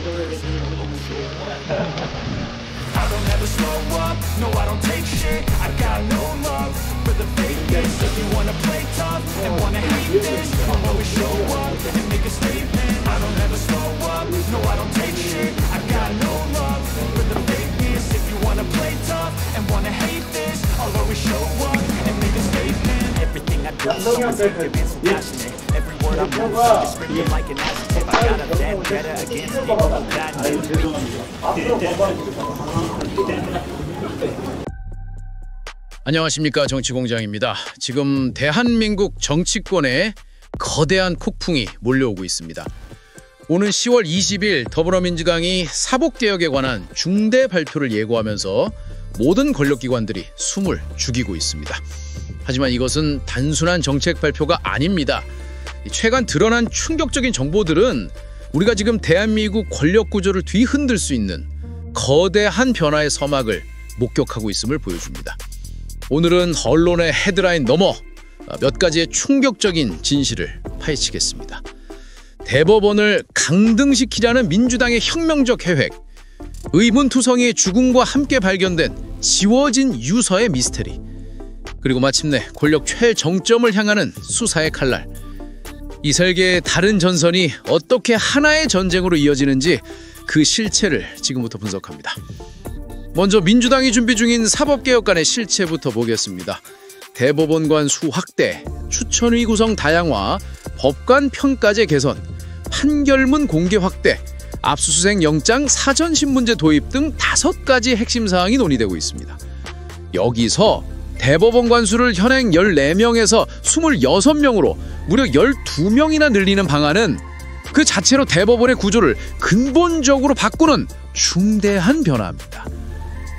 I don't ever slow up, no I don't take shit. I got no love for the fakeness. If you wanna play tough and wanna hate this, I'll always show up and make a statement. I don't ever slow up, no I don't take shit. I got no love for the fakeness. If you wanna play tough and wanna hate this, I'll always show up and make a statement. Everything I do is so effective and so passionate. Every word I move is screaming like an adjective. I got a vendetta against people who bad news me. 안녕하십니까, 정치공장입니다. 지금 대한민국 정치권에 거대한 폭풍이 몰려오고 있습니다. 오는 10월 20일 더불어민주당이 사법개혁에 관한 중대 발표를 예고하면서 모든 권력기관들이 숨을 죽이고 있습니다. 하지만 이것은 단순한 정책 발표가 아닙니다. 최근 드러난 충격적인 정보들은 우리가 지금 대한민국 권력 구조를 뒤흔들 수 있는 거대한 변화의 서막을 목격하고 있음을 보여줍니다. 오늘은 언론의 헤드라인 넘어 몇 가지의 충격적인 진실을 파헤치겠습니다. 대법원을 강등시키려는 민주당의 혁명적 계획, 의문투성이의 죽음과 함께 발견된 지워진 유서의 미스테리, 그리고 마침내 권력 최정점을 향하는 수사의 칼날. 이 설계의 다른 전선이 어떻게 하나의 전쟁으로 이어지는지 그 실체를 지금부터 분석합니다. 먼저 민주당이 준비 중인 사법개혁안의 실체부터 보겠습니다. 대법원관 수 확대, 추천의 구성 다양화, 법관 평가제 개선, 판결문 공개 확대, 압수수색 영장 사전신문제 도입 등 5가지 핵심 사항이 논의되고 있습니다. 여기서 대법원 관수를 현행 14명에서 26명으로 무려 12명이나 늘리는 방안은 그 자체로 대법원의 구조를 근본적으로 바꾸는 중대한 변화입니다.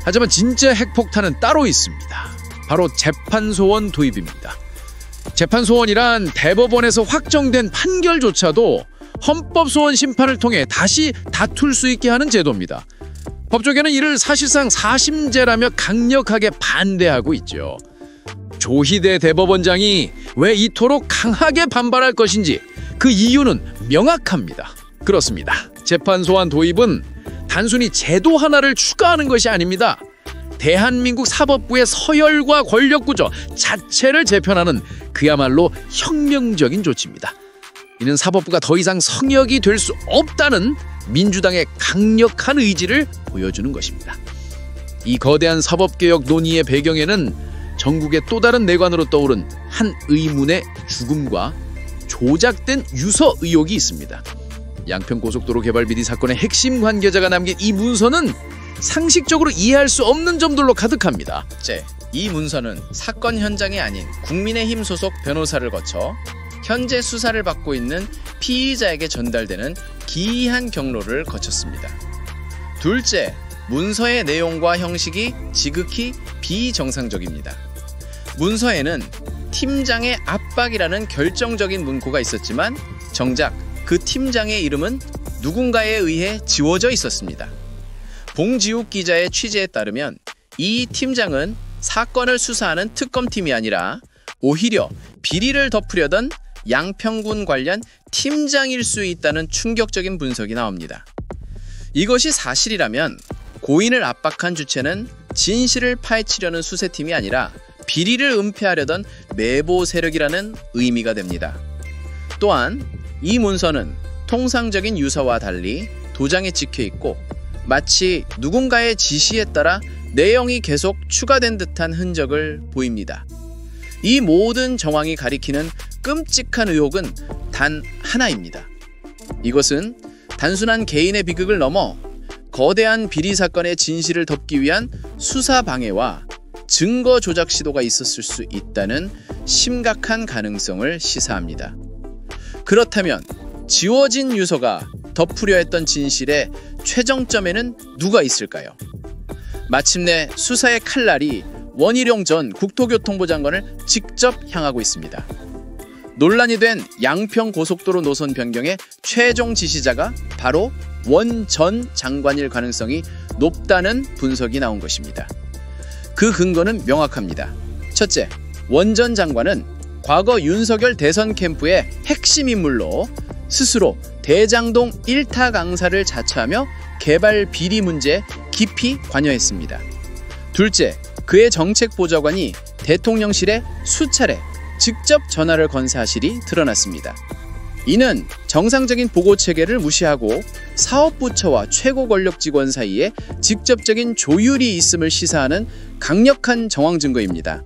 하지만 진짜 핵폭탄은 따로 있습니다. 바로 재판소원 도입입니다. 재판소원이란 대법원에서 확정된 판결조차도 헌법소원 심판을 통해 다시 다툴 수 있게 하는 제도입니다. 법조계는 이를 사실상 사심제라며 강력하게 반대하고 있죠. 조희대 대법원장이 왜 이토록 강하게 반발할 것인지 그 이유는 명확합니다. 그렇습니다. 재판소원 도입은 단순히 제도 하나를 추가하는 것이 아닙니다. 대한민국 사법부의 서열과 권력구조 자체를 재편하는 그야말로 혁명적인 조치입니다. 이는 사법부가 더 이상 성역이 될 수 없다는 민주당의 강력한 의지를 보여주는 것입니다. 이 거대한 사법개혁 논의의 배경에는 전국의 또 다른 내관으로 떠오른 한 의문의 죽음과 조작된 유서 의혹이 있습니다. 양평고속도로 개발 비리 사건의 핵심 관계자가 남긴 이 문서는 상식적으로 이해할 수 없는 점들로 가득합니다. 이 문서는 사건 현장이 아닌 국민의힘 소속 변호사를 거쳐 현재 수사를 받고 있는 피의자에게 전달되는 기이한 경로를 거쳤습니다. 둘째, 문서의 내용과 형식이 지극히 비정상적입니다. 문서에는 팀장의 압박이라는 결정적인 문구가 있었지만 정작 그 팀장의 이름은 누군가에 의해 지워져 있었습니다. 봉지욱 기자의 취재에 따르면 이 팀장은 사건을 수사하는 특검팀이 아니라 오히려 비리를 덮으려던 양평군 관련 팀장일 수 있다는 충격적인 분석이 나옵니다. 이것이 사실이라면 고인을 압박한 주체는 진실을 파헤치려는 수세팀이 아니라 비리를 은폐하려던 내부 세력이라는 의미가 됩니다. 또한 이 문서는 통상적인 유서와 달리 도장에 찍혀있고 마치 누군가의 지시에 따라 내용이 계속 추가된 듯한 흔적을 보입니다. 이 모든 정황이 가리키는 끔찍한 의혹은 단 하나입니다. 이것은 단순한 개인의 비극을 넘어 거대한 비리 사건의 진실을 덮기 위한 수사 방해와 증거 조작 시도가 있었을 수 있다는 심각한 가능성을 시사합니다. 그렇다면 지워진 유서가 덮으려 했던 진실의 최정점에는 누가 있을까요? 마침내 수사의 칼날이 원희룡 전 국토교통부 장관을 직접 향하고 있습니다. 논란이 된 양평 고속도로 노선 변경의 최종 지시자가 바로 원 전 장관일 가능성이 높다는 분석이 나온 것입니다. 그 근거는 명확합니다. 첫째, 원 전 장관은 과거 윤석열 대선 캠프의 핵심 인물로 스스로 대장동 1타 강사를 자처하며 개발 비리 문제에 깊이 관여했습니다. 둘째, 그의 정책보좌관이 대통령실에 수차례 직접 전화를 건 사실이 드러났습니다. 이는 정상적인 보고체계를 무시하고 사업부처와 최고 권력 직원 사이에 직접적인 조율이 있음을 시사하는 강력한 정황 증거입니다.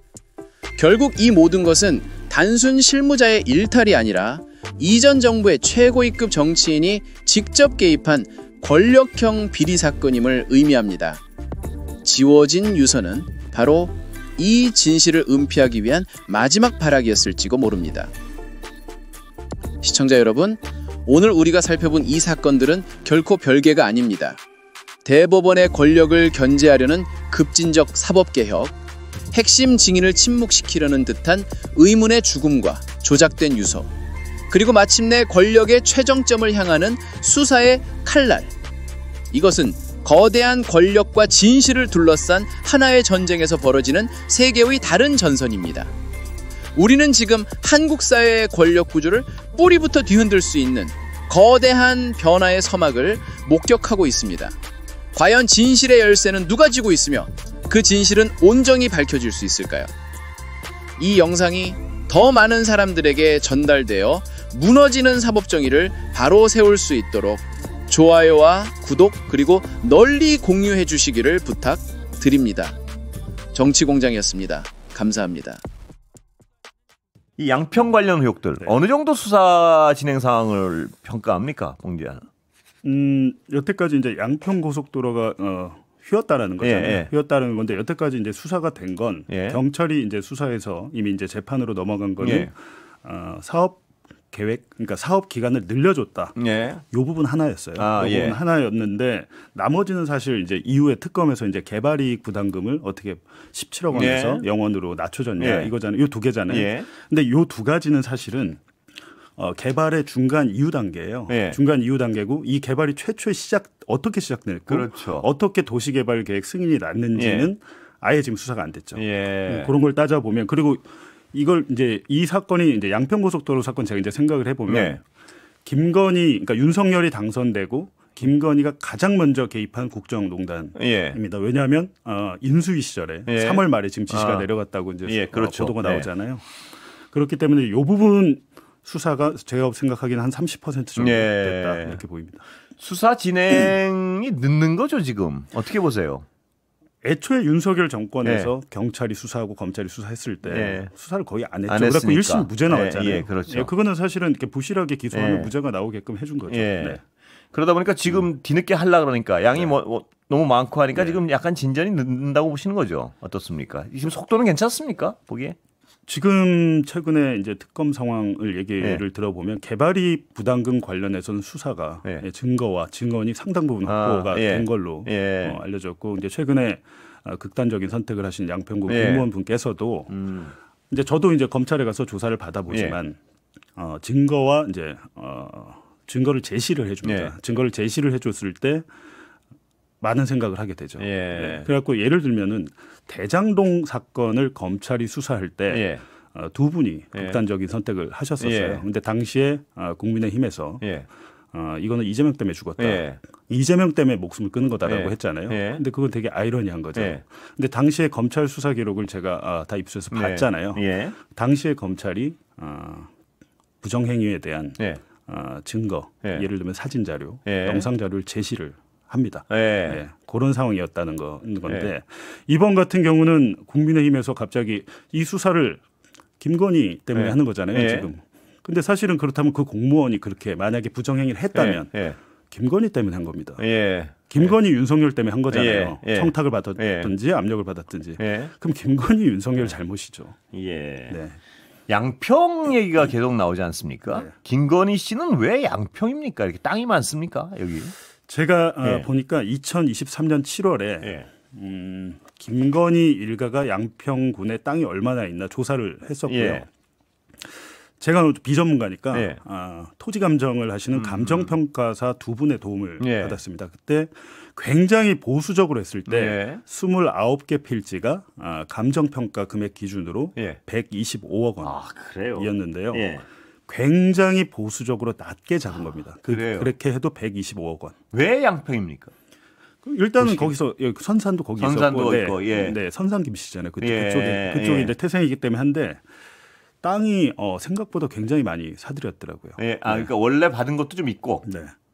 결국 이 모든 것은 단순 실무자의 일탈이 아니라 이전 정부의 최고위급 정치인이 직접 개입한 권력형 비리 사건임을 의미합니다. 지워진 유서는 바로 이 진실을 은폐하기 위한 마지막 발악이었을지도 모릅니다. 시청자 여러분, 오늘 우리가 살펴본 이 사건들은 결코 별개가 아닙니다. 대법원의 권력을 견제하려는 급진적 사법개혁, 핵심 증인을 침묵시키려는 듯한 의문의 죽음과 조작된 유서, 그리고 마침내 권력의 최정점을 향하는 수사의 칼날. 이것은 거대한 권력과 진실을 둘러싼 하나의 전쟁에서 벌어지는 세 개의 다른 전선입니다. 우리는 지금 한국 사회의 권력 구조를 뿌리부터 뒤흔들 수 있는 거대한 변화의 서막을 목격하고 있습니다. 과연 진실의 열쇠는 누가 쥐고 있으며 그 진실은 온전히 밝혀질 수 있을까요? 이 영상이 더 많은 사람들에게 전달되어 무너지는 사법정의를 바로 세울 수 있도록 좋아요와 구독 그리고 널리 공유해 주시기를 부탁드립니다. 정치공장이었습니다. 감사합니다. 이 양평 관련 의혹들 어느 정도 수사 진행 상황을 평가합니까, 봉지야? 여태까지 이제 양평 고속도로가 휘었다라는 거잖아요. 예. 휘었다는 건데 여태까지 이제 수사가 된 건 경찰이 이제 수사해서 이미 이제 재판으로 넘어간 거는 사업 계획, 그러니까 사업 기간을 늘려줬다. 요 부분 하나였어요. 요 부분 하나였는데 나머지는 사실 이제 이후에 특검에서 이제 개발이익 부담금을 어떻게 17억 원에서 0원으로 낮춰줬냐 이거잖아요. 요 두 개잖아요. 근데 요 두 가지는 사실은 개발의 중간 이후 단계예요. 중간 이후 단계고 이 개발이 최초의 어떻게 시작됐고 그렇죠. 어떻게 도시개발 계획 승인이 났는지는 아예 지금 수사가 안 됐죠. 그런 걸 따져보면 그리고 이걸 이제 이 사건이 이제 양평고속도로 사건 제가 이제 생각을 해보면 김건희, 그러니까 윤석열이 당선되고 김건희가 가장 먼저 개입한 국정농단입니다. 왜냐하면 인수위 시절에 3월 말에 지금 지시가 내려갔다고 이제 그렇죠. 보도가 나오잖아요. 그렇기 때문에 이 부분 수사가 제가 생각하기에는 한 30% 정도 됐다 이렇게 보입니다. 수사 진행이 늦는 거죠 지금? 어떻게 보세요? 애초에 윤석열 정권에서 경찰이 수사하고 검찰이 수사했을 때 수사를 거의 안 했죠. 그래서 1심 무죄 나왔잖아요. 그렇죠. 그거는 사실은 이렇게 부실하게 기소하면 무죄가 나오게끔 해준 거죠. 그러다 보니까 지금 뒤늦게 하려고 그러니까 양이 너무 많고 하니까 지금 약간 진전이 늦는다고 보시는 거죠. 어떻습니까? 지금 속도는 괜찮습니까? 보기에? 지금 최근에 이제 특검 상황을 얘기를 들어보면 개발이익 부담금 관련해서는 수사가 증거와 증언이 상당 부분 확보가 된 걸로 알려졌고 이제 최근에 극단적인 선택을 하신 양평구 공무원 분께서도 이제 저도 이제 검찰에 가서 조사를 받아보지만 증거와 이제 증거를 제시를 해줍니다. 증거를 제시를 해줬을 때 많은 생각을 하게 되죠. 그래갖고 예를 들면은 대장동 사건을 검찰이 수사할 때 두 분이 극단적인 선택을 하셨었어요. 근데 당시에 국민의힘에서 이거는 이재명 때문에 죽었다. 이재명 때문에 목숨을 끊은 거다라고 했잖아요. 근데 그건 되게 아이러니한 거죠. 근데 당시에 검찰 수사 기록을 제가 다 입수해서 봤잖아요. 당시에 검찰이 부정행위에 대한 증거, 예를 들면 사진 자료, 영상 자료를 제시를 합니다. 그런 상황이었다는 건데 이번 같은 경우는 국민의힘에서 갑자기 이 수사를 김건희 때문에 하는 거잖아요. 지금. 근데 사실은 그렇다면 그 공무원이 그렇게 만약에 부정행위를 했다면 김건희 때문에 한 겁니다. 김건희 윤석열 때문에 한 거잖아요. 청탁을 받았든지 압력을 받았든지. 그럼 김건희 윤석열 잘못이죠. 양평 얘기가 계속 나오지 않습니까? 김건희 씨는 왜 양평입니까? 이렇게 땅이 많습니까? 여기. 제가 보니까 2023년 7월에 김건희 일가가 양평군에 땅이 얼마나 있나 조사를 했었고요. 제가 비전문가니까 토지 감정을 하시는 감정평가사 두 분의 도움을 받았습니다. 그때 굉장히 보수적으로 했을 때 29개 필지가 감정평가 금액 기준으로 125억 원이었는데요. 굉장히 보수적으로 낮게 잡은 겁니다. 그렇게 해도 125억 원. 왜 양평입니까? 일단은 거기서 선산도 거기 선산도 있었고, 네, 선산 김씨잖아요. 그쪽이 이제 태생이기 때문에 한데 땅이 생각보다 굉장히 많이 사들였더라고요. 그러니까 원래 받은 것도 좀 있고,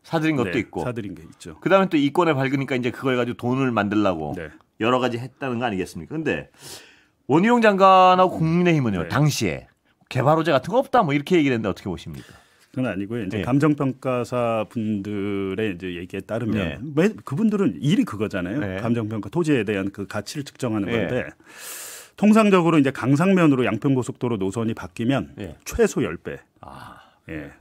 사들인 것도 있고, 사들인 게 있죠. 그다음에 또 이권에 밝으니까 이제 그걸 가지고 돈을 만들려고 여러 가지 했다는 거 아니겠습니까? 근데 원희룡 장관하고 국민의힘은요, 당시에 개발 호재 같은 거 없다, 뭐 이렇게 얘기를 했는데 어떻게 보십니까? 그건 아니고요. 이제 감정평가사 분들의 이제 얘기에 따르면 그분들은 일이 그거잖아요. 감정평가 토지에 대한 그 가치를 측정하는 건데 통상적으로 이제 강상면으로 양평고속도로 노선이 바뀌면 최소 10배.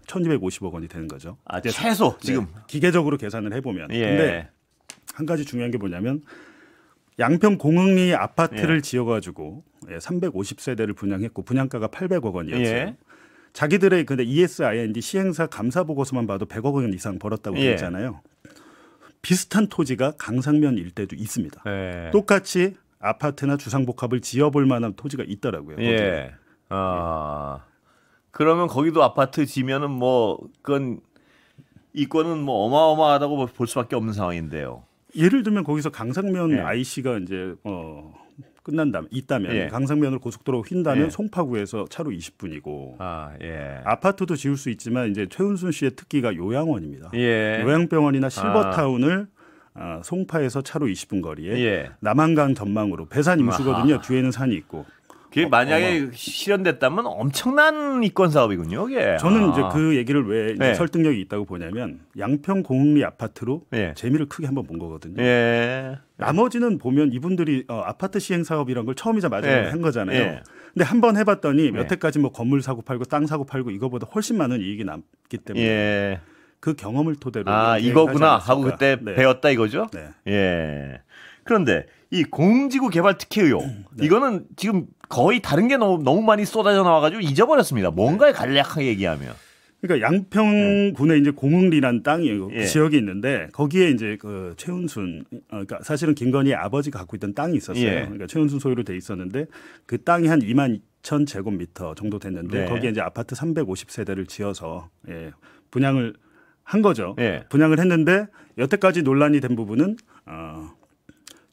1,250억 원이 되는 거죠. 최소 지금 기계적으로 계산을 해보면. 근데 한 가지 중요한 게 뭐냐면 양평 공흥리 아파트를 지어가지고 350세대를 분양했고 분양가가 800억 원이었어요. 자기들의 근데 ESIND 시행사 감사 보고서만 봐도 100억 원 이상 벌었다고 되어 있잖아요. 비슷한 토지가 강상면 일대도 있습니다. 똑같이 아파트나 주상복합을 지어볼 만한 토지가 있더라고요. 그러면 거기도 아파트 지면은 뭐 그건 이권은 뭐 어마어마하다고 볼 수밖에 없는 상황인데요. 예를 들면 거기서 강상면 IC가 이제 있다면 강상면으로 고속도로 휜다면 송파구에서 차로 20분이고 아파트도 지을 수 있지만 이제 최은순 씨의 특기가 요양원입니다. 요양병원이나 실버타운을 송파에서 차로 20분 거리에 남한강 전망으로 배산 임수거든요. 뒤에는 산이 있고. 그게 만약에 실현됐다면 엄청난 이권 사업이군요. 이게. 저는 이제 그 얘기를 왜 이제 설득력이 있다고 보냐면 양평 공흥리 아파트로 재미를 크게 한번 본 거거든요. 나머지는 보면 이분들이 아파트 시행 사업이란 걸 처음이자 마지막으로 한 거잖아요. 근데 한번 해봤더니 여태까지 뭐 건물 사고 팔고 땅 사고 팔고 이거보다 훨씬 많은 이익이 남기 때문에 그 경험을 토대로 이거구나 하고 그때 배웠다 이거죠. 그런데 이 공지구 개발 특혜 의혹 이거는 지금 거의 다른 게 너무 많이 쏟아져 나와가지고 잊어버렸습니다. 뭔가에 간략하게 얘기하면. 그러니까 양평군에 이제 공흥리라는 땅이 지역이 있는데 거기에 이제 그 최은순 그러니까 사실은 김건희의 아버지가 갖고 있던 땅이 있었어요. 그러니까 최은순 소유로 돼 있었는데 그 땅이 한 22,000제곱미터 정도 됐는데 거기에 이제 아파트 350세대를 지어서 분양을 한 거죠. 분양을 했는데 여태까지 논란이 된 부분은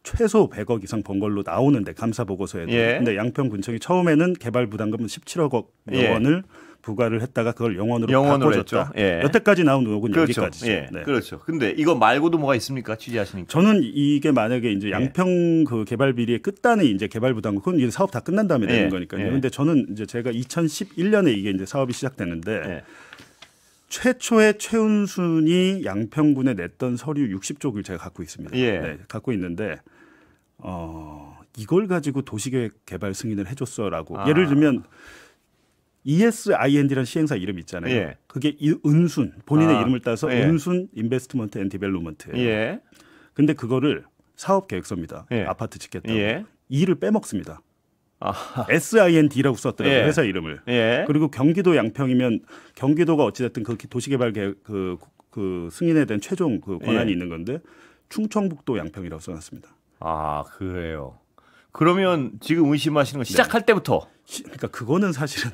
최소 100억 이상 번 걸로 나오는데 감사 보고서에도. 근데 양평군청이 처음에는 개발 부담금 17억 원을 부과를 했다가 그걸 영원으로 바꿔줬다. 여태까지 나온 의혹은 여기까지죠. 그렇죠. 근데 이거 말고도 뭐가 있습니까? 취재하시니까. 저는 이게 만약에 이제 양평 그 개발 비리의 끝단에 이제 개발 부담금 그건 이제 사업 다 끝난 다음에 되는 거니까요. 근데 저는 이제 제가 2011년에 이게 이제 사업이 시작됐는데 최초의 최은순이 양평군에 냈던 서류 60쪽을 제가 갖고 있습니다. 갖고 있는데 이걸 가지고 도시계획 개발 승인을 해줬어라고 예를 들면 ESIND라는 시행사 이름 있잖아요. 그게 은순 본인의 이름을 따서 은순 인베스트먼트 앤 디벨롭먼트예요. 근데 그거를 사업 계획서입니다. 아파트 짓겠다고. E를 빼먹습니다. SIND라고 썼더라고요. 회사 이름을. 그리고 경기도 양평이면 경기도가 어찌됐든 그 도시개발 계획 그 승인에 대한 최종 그 권한이 있는 건데 충청북도 양평이라고 써놨습니다. 그래요. 그러면 지금 의심하시는 건 시작할 때부터. 그러니까 그거는 사실은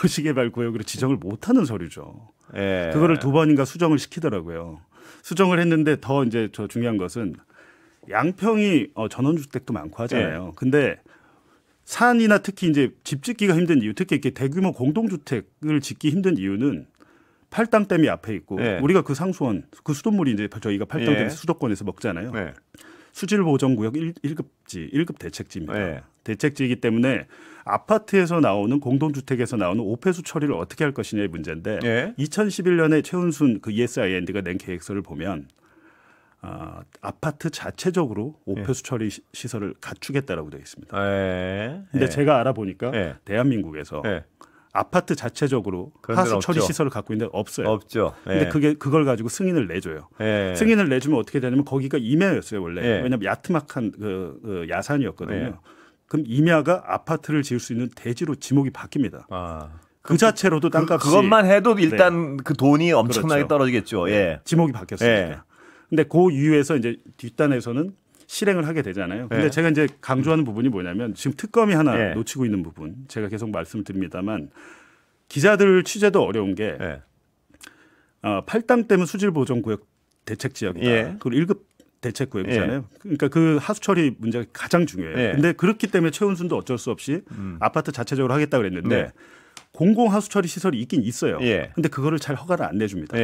도시개발구역으로 지정을 못하는 서류죠. 그거를 2번인가 수정을 시키더라고요. 수정을 했는데 더 이제 저 중요한 것은 양평이 전원주택도 많고 하잖아요. 근데 산이나 특히 이제 집 짓기가 힘든 이유, 특히 이렇게 대규모 공동주택을 짓기 힘든 이유는 팔당댐이 앞에 있고 우리가 그 상수원, 그 수돗물이 이제 저희가 팔당댐 수도권에서 먹잖아요. 수질보전구역 1급지, 1급 대책지입니다. 대책지이기 때문에 아파트에서 나오는 공동주택에서 나오는 오폐수 처리를 어떻게 할 것이냐의 문제인데 2011년에 최은순 그 ESIND가 낸 계획서를 보면 아파트 자체적으로 오폐수 처리 시설을 갖추겠다라고 되어 있습니다. 근데 제가 알아보니까 대한민국에서 아파트 자체적으로 하수 처리 시설을 갖고 있는데 없어요. 없죠. 근데 그걸 가지고 승인을 내줘요. 승인을 내주면 어떻게 되냐면 거기가 임야였어요 원래. 왜냐하면 야트막한 그 야산이었거든요. 그럼 임야가 아파트를 지을 수 있는 대지로 지목이 바뀝니다. 그 자체로도 땅값이 그것만 해도 일단 그 돈이 엄청나게 떨어지겠죠. 지목이 바뀌었으니까. 근데 그 이유에서 이제 뒷단에서는 실행을 하게 되잖아요. 근데 제가 이제 강조하는 부분이 뭐냐면 지금 특검이 하나 놓치고 있는 부분 제가 계속 말씀드립니다만 기자들 취재도 어려운 게 8당댐은 수질보존구역 대책지역이다. 그리고 1급 대책구역이잖아요. 그러니까 그 하수처리 문제가 가장 중요해요. 근데 그렇기 때문에 최은순도 어쩔 수 없이 아파트 자체적으로 하겠다 그랬는데 공공 하수처리 시설이 있긴 있어요. 근데 그거를 잘 허가를 안 내줍니다.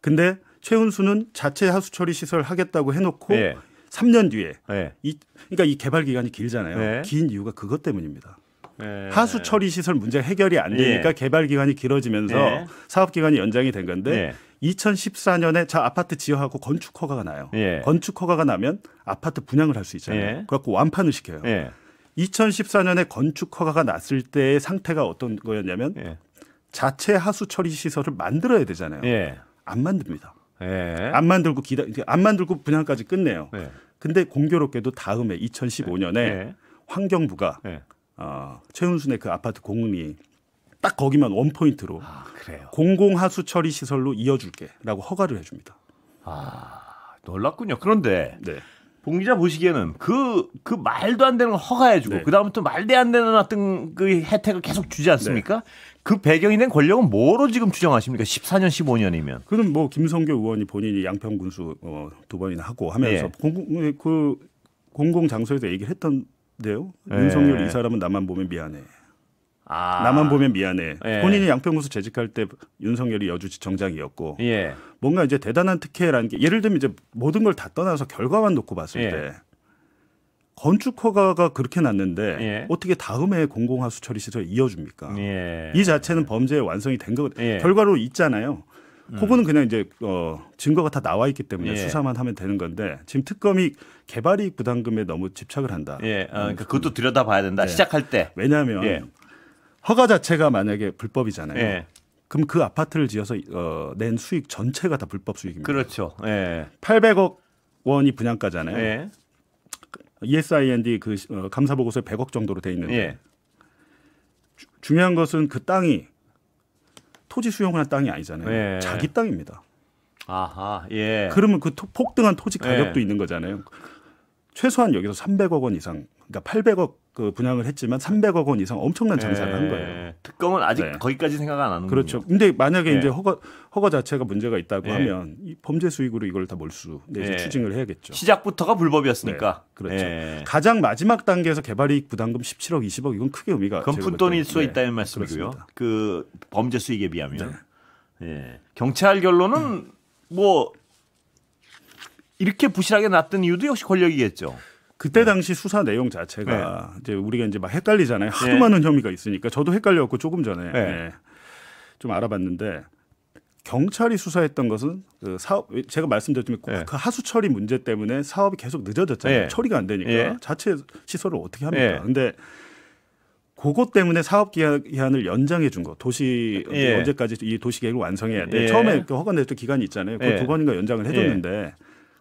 근데 최은순은 자체 하수처리 시설 하겠다고 해놓고 3년 뒤에 그러니까 이 개발 기간이 길잖아요. 긴 이유가 그것 때문입니다. 하수처리 시설 문제 해결이 안 되니까 개발 기간이 길어지면서 사업 기간이 연장이 된 건데 2014년에 자 아파트 지어하고 건축 허가가 나요. 건축 허가가 나면 아파트 분양을 할 수 있잖아요. 그래갖고 완판을 시켜요. 2014년에 건축 허가가 났을 때의 상태가 어떤 거였냐면 자체 하수처리 시설을 만들어야 되잖아요. 안 만듭니다. 안 만들고 분양까지 끝내요. 근데 공교롭게도 다음에 2015년에 환경부가 최은순의 그 아파트 공은이 딱 거기만 원포인트로 공공 하수처리 시설로 이어줄게라고 허가를 해줍니다. 놀랍군요. 그런데 봉 기자 보시기에는 그 말도 안 되는 거 허가해주고 그 다음부터 말도 안 되는 어떤 그 혜택을 계속 주지 않습니까? 그 배경이 된 권력은 뭐로 지금 추정하십니까? 14년, 15년이면. 그는 뭐 김성교 의원이 본인이 양평군수 2번이나 하고 하면서 공공 장소에서 얘기를 했던데요. 윤석열 이 사람은 나만 보면 미안해. 나만 보면 미안해. 본인이 양평군수 재직할 때 윤석열이 여주지청장이었고 뭔가 이제 대단한 특혜라는 게 예를 들면 이제 모든 걸 다 떠나서 결과만 놓고 봤을 때 건축 허가가 그렇게 났는데 어떻게 다음에 공공하수처리 시설 이어줍니까? 이 자체는 범죄의 완성이 된 거 결과로 있잖아요. 그거는 그냥 이제 증거가 다 나와 있기 때문에 수사만 하면 되는 건데 지금 특검이 개발이익 부담금에 너무 집착을 한다. 그러니까 그것도 들여다봐야 된다. 시작할 때. 왜냐하면 허가 자체가 만약에 불법이잖아요. 그럼 그 아파트를 지어서 낸 수익 전체가 다 불법 수익입니다. 그렇죠. 800억 원이 분양가잖아요. ESIND 그 감사 보고서에 100억 정도로 돼 있는데 중요한 것은 그 땅이 토지 수용한 땅이 아니잖아요. 자기 땅입니다. 그러면 그 폭등한 토지 가격도 있는 거잖아요. 최소한 여기서 300억 원 이상, 그러니까 800억 그 분양을 했지만 300억 원 이상 엄청난 장사를 한 거예요. 특검은 아직 거기까지 생각 안 하는 거죠. 그렇죠. 근데 만약에 이제 허가 자체가 문제가 있다고 하면 이 범죄 수익으로 이걸 다 몰수 내지 추징을 해야겠죠. 시작부터가 불법이었으니까. 그렇죠. 가장 마지막 단계에서 개발이익 부담금 17억, 20억 이건 크게 의미가 그건 푼돈일 수 있다는 말씀이고요. 그 범죄 수익에 비하면. 경찰 결론은 뭐 이렇게 부실하게 났던 이유도 역시 권력이겠죠. 그때 당시 수사 내용 자체가 이제 우리가 이제 막 헷갈리잖아요. 하도 많은 혐의가 있으니까 저도 헷갈려갖고 조금 전에 좀 알아봤는데 경찰이 수사했던 것은 그 사업 제가 말씀드렸지만 그 하수 처리 문제 때문에 사업이 계속 늦어졌잖아요. 처리가 안 되니까 자체 시설을 어떻게 합니까? 근데 그것 때문에 사업 기한을 연장해 준 거. 도시 언제까지 이 도시 계획을 완성해야 돼. 처음에 그 허가 냈던 기간이 있잖아요. 그 2번인가 연장을 해줬는데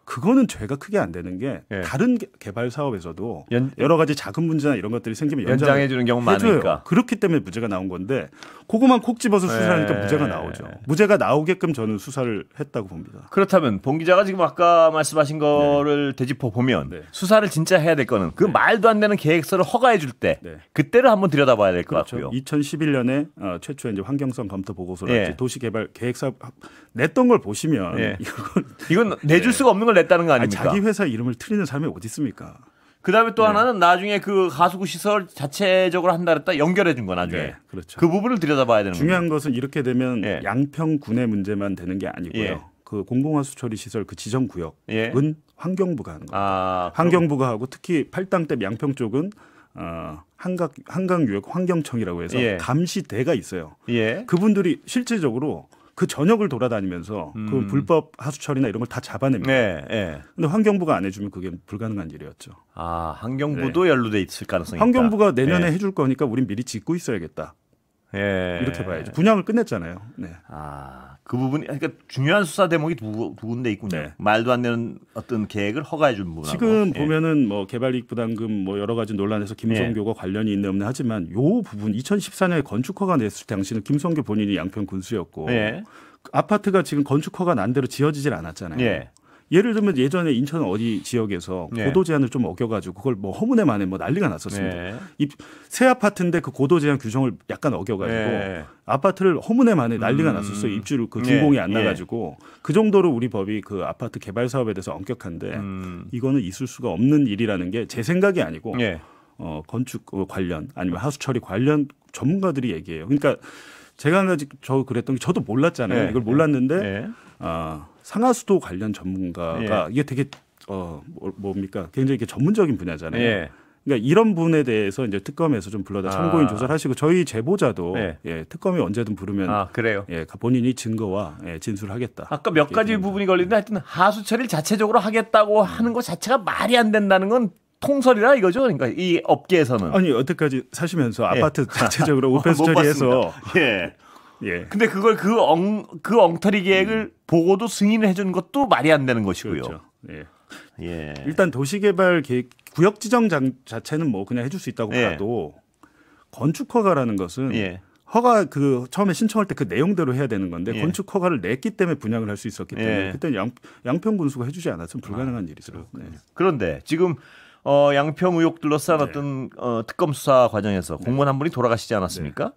그거는 죄가 크게 안 되는 게 다른 개발 사업에서도 여러 가지 자금 문제나 이런 것들이 생기면 연장해 주는 경우 많으니까. 그렇기 때문에 무죄가 나온 건데 그거만 콕 집어서 수사하니까 무죄가 나오죠. 무죄가 나오게끔 저는 수사를 했다고 봅니다. 그렇다면 봉 기자가 지금 아까 말씀하신 거를 되짚어 보면 수사를 진짜 해야 될 거는 그 말도 안 되는 계획서를 허가해 줄 때 그때를 한번 들여다봐야 될 것 같고요. 2011년에 최초의 이제 환경성 검토 보고서를 도시개발 계획사 냈던 걸 보시면 이건 내줄 수가 없는 걸 냈다는 거 아닙니까? 자기 회사 이름을 틀리는 사람이 어디 있습니까? 그다음에 또 하나는 나중에 그 하수구 시설 자체적으로 한다 그랬다 연결해 준 거 나중에. 그렇죠. 그 부분을 들여다봐야 되는 거예요. 중요한 것은 이렇게 되면 양평군의 문제만 되는 게 아니고요. 그 공공하수처리 시설 그 지정 구역은 환경부가 하는 거예요. 환경부가 하고 특히 팔당댐 양평 쪽은 한강유역 환경청이라고 해서 감시대가 있어요. 그분들이 실질적으로 그 전역을 돌아다니면서 그 불법 하수처리나 이런 걸 다 잡아냅니다. 근데 환경부가 안 해주면 그게 불가능한 일이었죠. 환경부도 연루돼 있을 가능성이 환경부가 내년에 해줄 거니까 우린 미리 짓고 있어야겠다. 이렇게 봐야죠. 분양을 끝냈잖아요. 그 부분이 그러니까 중요한 수사 대목이 두 군데 있군요. 말도 안 되는 어떤 계획을 허가해 준 부분하고. 지금 보면은 뭐 개발이익 부담금 뭐 여러 가지 논란에서 김성교가 관련이 있는 없는 하지만 요 부분 2014년에 건축 허가 냈을 당시는 김성교 본인이 양평 군수였고 아파트가 지금 건축 허가 난 대로 지어지질 않았잖아요. 예를 들면 예전에 인천 어디 지역에서 네. 고도 제한을 좀 어겨가지고 그걸 뭐 허문에 만에 뭐 난리가 났었습니다. 네. 새 아파트인데 그 고도 제한 규정을 약간 어겨가지고 아파트를 허문에 만에 난리가 났었어요. 입주를 그 준공이 안 나가지고 그 정도로 우리 법이 그 아파트 개발 사업에 대해서 엄격한데 이거는 있을 수가 없는 일이라는 게 제 생각이 아니고 건축 관련 아니면 하수 처리 관련 전문가들이 얘기해요. 그러니까 제가 한 가지 그랬던 게 저도 몰랐잖아요. 이걸 몰랐는데 상하수도 관련 전문가가 이게 되게 뭡니까 굉장히 이게 전문적인 분야잖아요. 그러니까 이런 부분에 대해서 이제 특검에서 좀 불러다 참고인 조사를 하시고 저희 제보자도 특검이 언제든 부르면 그래요. 본인이 증거와 진술을 하겠다. 아까 몇 가지 부분이 걸리는데 하여튼 하수 처리를 자체적으로 하겠다고 하는 것 자체가 말이 안 된다는 건 통설이라 이거죠. 그러니까 이 업계에서는 아니 여태까지 사시면서 아파트 자체적으로 오펜스 처리해서 근데 그걸 그 엉터리 계획을 보고도 승인을 해준 것도 말이 안 되는 것이고요. 그렇죠. 일단 도시개발 계획 구역 지정 자체는 뭐 그냥 해줄 수 있다고 봐도 건축 허가라는 것은 허가 그 처음에 신청할 때 그 내용대로 해야 되는 건데 건축 허가를 냈기 때문에 분양을 할 수 있었기 때문에 그때는 양평 군수가 해주지 않았으면 불가능한 일이죠. 그런데 지금 양평 의혹 둘러싼 어떤 특검 수사 과정에서 공무원 한 분이 돌아가시지 않았습니까?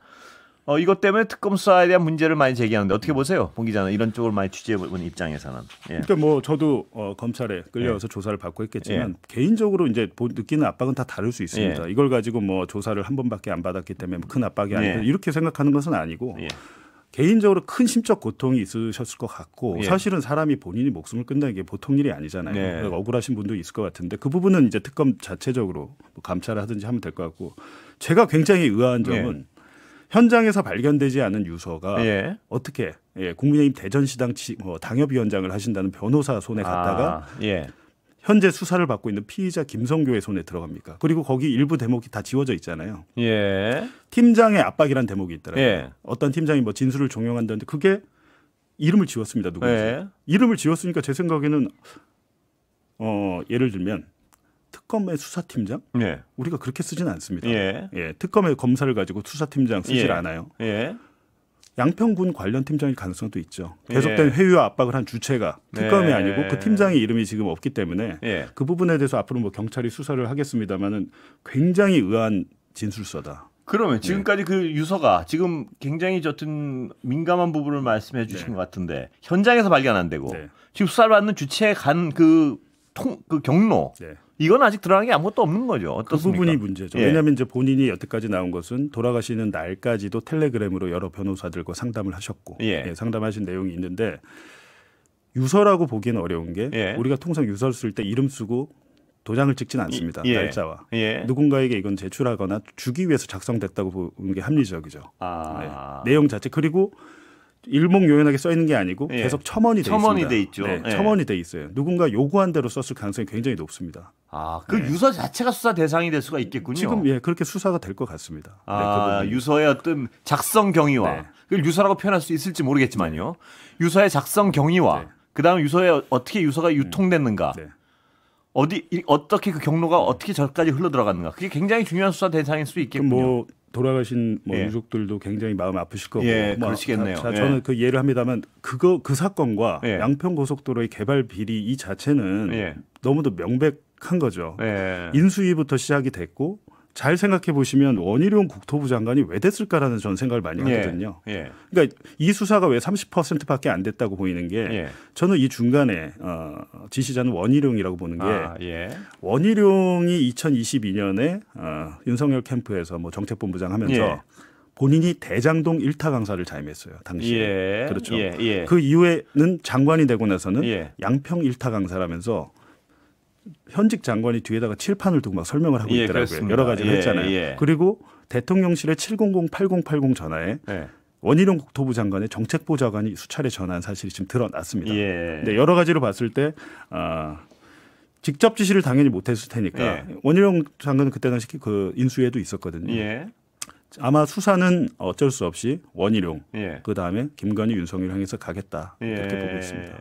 이것 때문에 특검 수사에 대한 문제를 많이 제기하는데 어떻게 보세요? 봉 기자는 이런 쪽을 많이 취재해본 입장에서는. 그러니까 뭐 저도 검찰에 끌려와서 조사를 받고 했겠지만 개인적으로 이제 느끼는 압박은 다 다를 수 있습니다. 이걸 가지고 뭐 조사를 한 번밖에 안 받았기 때문에 큰 압박이 아니고 이렇게 생각하는 것은 아니고 개인적으로 큰 심적 고통이 있으셨을 것 같고 사실은 사람이 본인이 목숨을 끊는 게 보통 일이 아니잖아요. 억울하신 분도 있을 것 같은데 그 부분은 이제 특검 자체적으로 뭐 감찰을 하든지 하면 될 것 같고 제가 굉장히 의아한 점은 현장에서 발견되지 않은 유서가 어떻게 국민의힘 대전시당 당협위원장을 하신다는 변호사 손에 갔다가 현재 수사를 받고 있는 피의자 김성교의 손에 들어갑니까? 그리고 거기 일부 대목이 다 지워져 있잖아요. 팀장의 압박이라는 대목이 있더라고요. 어떤 팀장이 뭐 진술을 종용한다는데 그게 이름을 지웠습니다. 누군지. 이름을 지웠으니까 제 생각에는 예를 들면 특검의 수사팀장? 우리가 그렇게 쓰지는 않습니다. 특검의 검사를 가지고 수사팀장 쓰질 않아요. 양평군 관련 팀장일 가능성도 있죠. 계속된 회유와 압박을 한 주체가 특검이 아니고 그 팀장의 이름이 지금 없기 때문에 그 부분에 대해서 앞으로 뭐 경찰이 수사를 하겠습니다만은 굉장히 의아한 진술서다. 그러면 지금까지 그 유서가 지금 굉장히 어떤 민감한 부분을 말씀해 주신 것 같은데 현장에서 발견 안 되고 지금 수사를 받는 주체에 간 그 경로 이건 아직 드러난 게 아무것도 없는 거죠. 어떻습니까? 그 부분이 문제죠. 왜냐하면 이제 본인이 여태까지 나온 것은 돌아가시는 날까지도 텔레그램으로 여러 변호사들과 상담을 하셨고 상담하신 내용이 있는데 유서라고 보기에는 어려운 게 우리가 통상 유서를 쓸 때 이름 쓰고 도장을 찍지는 않습니다. 날짜와. 누군가에게 이건 제출하거나 주기 위해서 작성됐다고 보는 게 합리적이죠. 내용 자체 그리고 일목요연하게 써 있는 게 아니고 계속 첨언이 돼 있습니다. 첨언이 돼 있죠. 첨언이 돼 있어요. 누군가 요구한 대로 썼을 가능성이 굉장히 높습니다. 그 유서 자체가 수사 대상이 될 수가 있겠군요. 지금 그렇게 수사가 될 것 같습니다. 그 유서의 어떤 작성 경위와 그걸 유서라고 표현할 수 있을지 모르겠지만요. 유서의 작성 경위와 그다음에 유서에 어떻게 유서가 유통됐는가, 어떻게 그 경로가 어떻게 저까지 흘러 들어갔는가, 그게 굉장히 중요한 수사 대상일 수 있겠군요. 뭐 돌아가신 유족들도 굉장히 마음 아프실 거고, 그러시겠네요. 저는 그 예를 합니다만 그 사건과 양평 고속도로의 개발 비리 이 자체는 너무도 명백한 거죠. 인수위부터 시작이 됐고. 잘 생각해 보시면 원희룡 국토부 장관이 왜 됐을까라는 저는 생각을 많이 하거든요. 그러니까 이 수사가 왜 30%밖에 안 됐다고 보이는 게 저는 이 중간에 지시자는 원희룡이라고 보는 게 원희룡이 2022년에 윤석열 캠프에서 뭐 정책본부장 하면서 본인이 대장동 1타 강사를 자임했어요. 당시에. 그렇죠. 그 이후에는 장관이 되고 나서는 양평 1타 강사라면서 현직 장관이 뒤에다가 칠판을 두고 막 설명을 하고 있더라고요. 그렇습니다. 여러 가지를 했잖아요. 그리고 대통령실에 700-8080 전화에 원희룡 국토부 장관의 정책보좌관이 수차례 전화한 사실이 지금 드러났습니다. 근데 여러 가지로 봤을 때 직접 지시를 당연히 못했을 테니까 원희룡 장관은 그때 당시 그 인수위에도 있었거든요. 아마 수사는 어쩔 수 없이 원희룡 그다음에 김건희 윤석열 향해서 가겠다 이렇게 보고 있습니다.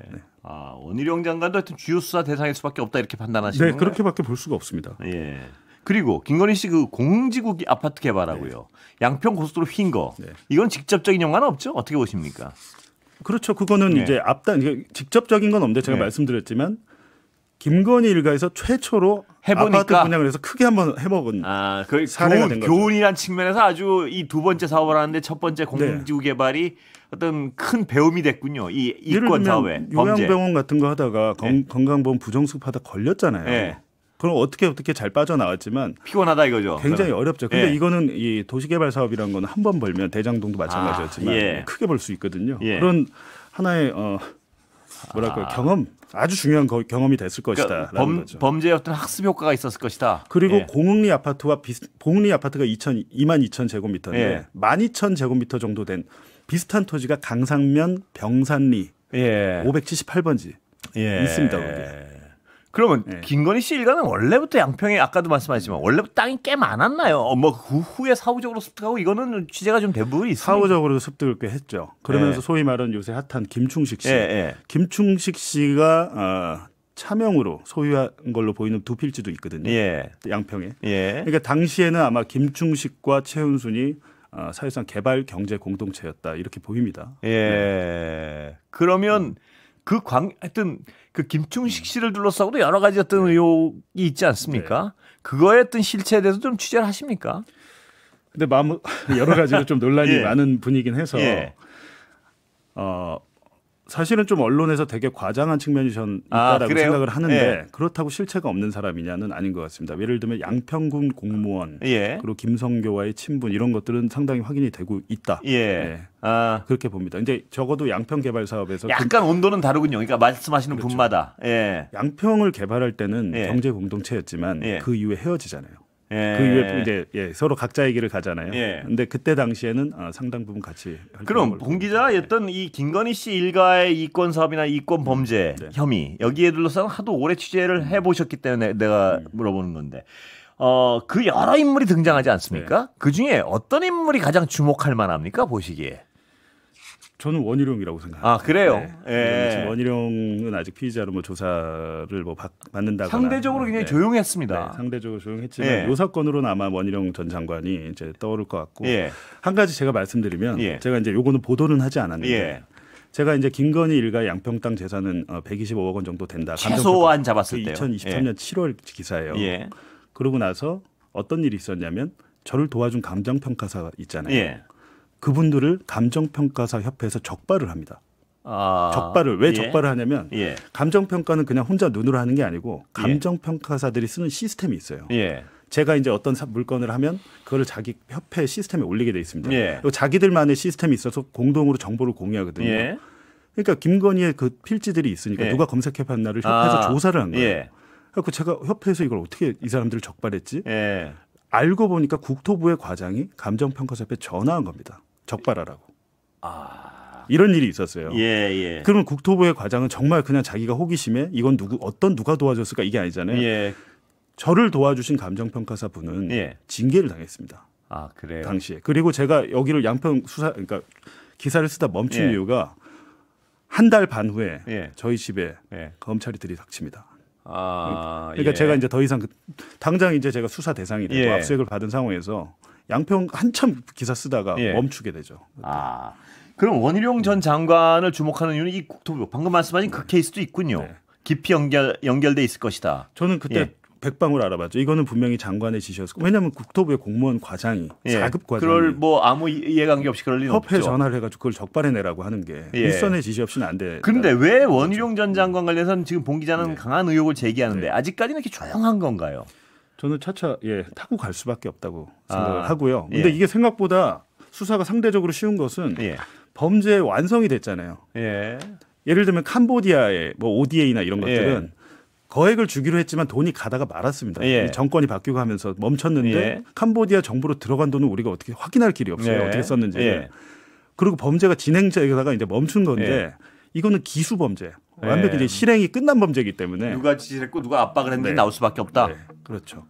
원희룡 장관도 하여튼 주요 수사 대상일 수밖에 없다 이렇게 판단하시는 거예요? 그렇게밖에 볼 수가 없습니다. 그리고 김건희 씨 그 공지구 아파트 개발하고요. 양평 고속도로 휜 거 이건 직접적인 연관은 없죠? 어떻게 보십니까? 그렇죠. 그거는 이제 앞단 직접적인 건 없는데 제가 말씀드렸지만 김건희 일가에서 최초로 해보니까 아파트 분양을 해서 크게 한번 해먹은 그 사례가 된 거죠. 교훈이란 측면에서 아주 이 두 번째 사업을 하는데 첫 번째 공공지구 개발이 어떤 큰 배움이 됐군요. 이 이권 사업에. 요양병원 같은 거 하다가 건강보험 부정수급하다 걸렸잖아요. 그럼 어떻게 잘 빠져나왔지만 피곤하다 이거죠. 굉장히 어렵죠. 근데 이거는 이 도시개발 사업이라는 건 한 번 벌면 대장동도 마찬가지였지만 크게 벌 수 있거든요. 그런 하나의 뭐랄까 아주 중요한 경험이 됐을 것이다. 그러니까 범죄의 어떤 학습 효과가 있었을 것이다. 그리고 공흥리 아파트가 22,000제곱미터인데 12,000제곱미터 정도 된 비슷한 토지가 강상면 병산리 578번지 있습니다. 거기에. 그러면 김건희 씨 일가는 원래부터 양평에 아까도 말씀하셨지만 원래부터 땅이 꽤 많았나요? 뭐 그 후에 사후적으로 습득하고 이거는 취재가 좀 대부분 있습니다. 사후적으로 습득을 꽤 했죠. 그러면서 소위 말하는 요새 핫한 김충식 씨. 김충식 씨가 차명으로 소유한 걸로 보이는 두 필지도 있거든요. 양평에. 그러니까 당시에는 아마 김충식과 최은순이 사실상 개발 경제 공동체였다 이렇게 보입니다. 그러면 하여튼 그 김충식 씨를 둘러싸고도 여러 가지 어떤 의혹이 있지 않습니까? 그거에 어떤 실체에 대해서 좀 취재를 하십니까? 근데 여러 가지로 좀 논란이 많은 분이긴 해서 사실은 좀 언론에서 되게 과장한 측면이 전 있다라고 생각을 하는데 그렇다고 실체가 없는 사람이냐는 아닌 것 같습니다. 예를 들면 양평군 공무원 그리고 김성교와의 친분 이런 것들은 상당히 확인이 되고 있다. 그렇게 봅니다. 이제 적어도 양평 개발 사업에서 약간 온도는 다르군요. 그러니까 말씀하시는 분마다. 양평을 개발할 때는 경제 공동체였지만 그 이후에 헤어지잖아요. 그 이후에 이제 서로 각자의 길을 가잖아요. 근데 그때 당시에는 상당 부분 같이. 그럼 봉 기자가 어떤 이 김건희 씨 일가의 이권 사업이나 이권 범죄 혐의 여기에 둘러싸고 하도 오래 취재를 해보셨기 때문에 내가 물어보는 건데 그 여러 인물이 등장하지 않습니까? 그 중에 어떤 인물이 가장 주목할 만합니까 보시기에? 저는 원희룡이라고 생각합니다. 그래요? 지금 원희룡은 아직 피의자로 뭐 조사를 받는다거나 상대적으로 굉장히 조용했습니다. 상대적으로 조용했지만 이 사건으로는 아마 원희룡 전 장관이 이제 떠오를 것 같고 한 가지 제가 말씀드리면 제가 이제 요거는 보도는 하지 않았는데 제가 이제 김건희 일가 양평 땅 재산은 125억 원 정도 된다. 최소한 잡았을 때요. 2023년 7월 기사예요. 그러고 나서 어떤 일이 있었냐면 저를 도와준 감정평가사 있잖아요. 그분들을 감정평가사 협회에서 적발을 합니다. 적발을 왜 적발을 하냐면 감정평가는 그냥 혼자 눈으로 하는 게 아니고 감정평가사들이 쓰는 시스템이 있어요. 제가 이제 어떤 물건을 하면 그거를 자기 협회 시스템에 올리게 돼 있습니다. 그리고 자기들만의 시스템이 있어서 공동으로 정보를 공유하거든요. 그러니까 김건희의 그 필지들이 있으니까 누가 검색해봤나를 협회에서 조사를 한 거예요. 그래서 제가 협회에서 이걸 어떻게 이 사람들을 적발했지? 알고 보니까 국토부의 과장이 감정평가사협회에 전화한 겁니다. 적발하라고. 이런 일이 있었어요. 그러면 국토부의 과장은 정말 그냥 자기가 호기심에 이건 누가 도와줬을까 이게 아니잖아요. 저를 도와주신 감정평가사 분은 징계를 당했습니다. 그래요? 당시에. 그리고 제가 여기를 양평 그러니까 기사를 쓰다 멈춘 이유가 한 달 반 후에 저희 집에 검찰이 들이닥칩니다. 그러니까 제가 이제 더 이상 당장 이제 제가 수사 대상이 되고 압수수색을 받은 상황에서 양평 한참 기사 쓰다가 멈추게 되죠. 그럼 원희룡 전 장관을 주목하는 이유는 이 국토부 방금 말씀하신 그 케이스도 있군요. 깊이 연결돼 있을 것이다. 저는 그때 백방으로 알아봤죠. 이거는 분명히 장관의 지시였고 왜냐하면 국토부의 공무원 과장이 4급 과장이 그럴 뭐 아무 이해관계 없이 그럴 리는 협회 없죠. 전화를 해가지고 그걸 적발해내라고 하는 게 일선의 지시 없이는 안 돼. 그런데 왜 원희룡 전 장관 관련해서는 지금 봉 기자는 강한 의혹을 제기하는데 아직까지는 이렇게 조용한 건가요? 저는 차차 타고 갈 수밖에 없다고 생각을 하고요. 근데 이게 생각보다 수사가 상대적으로 쉬운 것은 범죄 완성이 됐잖아요. 예를 들면 캄보디아의 뭐 ODA나 이런 것들은 거액을 주기로 했지만 돈이 가다가 말았습니다. 정권이 바뀌고 하면서 멈췄는데 캄보디아 정부로 들어간 돈은 우리가 어떻게 확인할 길이 없어요. 어떻게 썼는지. 그리고 범죄가 진행되다가 이제 멈춘 건데 이거는 기수 범죄. 완벽히 이제 실행이 끝난 범죄이기 때문에 누가 지시했고 누가 압박을 했는지 나올 수밖에 없다. 그렇죠.